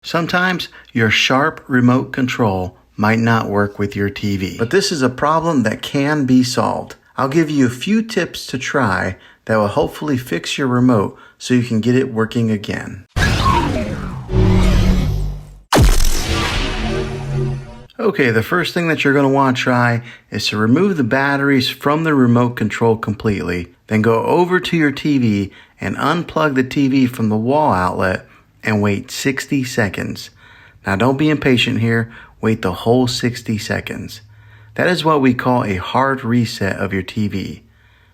Sometimes your sharp remote control might not work with your TV, but this is a problem that can be solved. I'll give you a few tips to try that will hopefully fix your remote so you can get it working again. Okay, the first thing that you're going to want to try is to remove the batteries from the remote control completely. Then go over to your TV and unplug the TV from the wall outlet and wait 60 seconds. Now don't be impatient here, wait the whole 60 seconds. That is what we call a hard reset of your TV.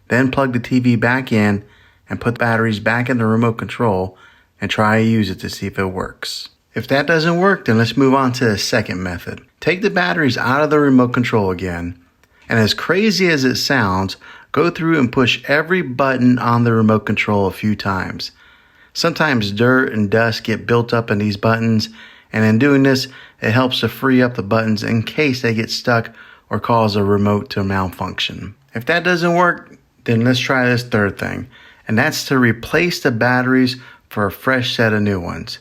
Then plug the TV back in and put the batteries back in the remote control and try to use it to see if it works. If that doesn't work, then let's move on to the second method. Take the batteries out of the remote control again, and as crazy as it sounds, go through and push every button on the remote control a few times. Sometimes dirt and dust get built up in these buttons, and in doing this, it helps to free up the buttons in case they get stuck or cause a remote to malfunction. If that doesn't work, then let's try this third thing, and that's to replace the batteries for a fresh set of new ones.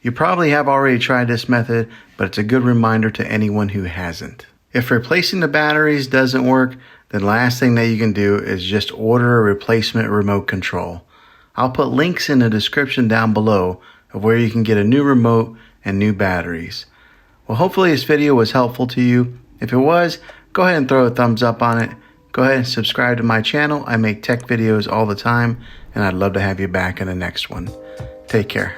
You probably have already tried this method, but it's a good reminder to anyone who hasn't. If replacing the batteries doesn't work, then the last thing that you can do is just order a replacement remote control. I'll put links in the description down below of where you can get a new remote and new batteries. Well, hopefully this video was helpful to you. If it was, go ahead and throw a thumbs up on it. Go ahead and subscribe to my channel. I make tech videos all the time, and I'd love to have you back in the next one. Take care.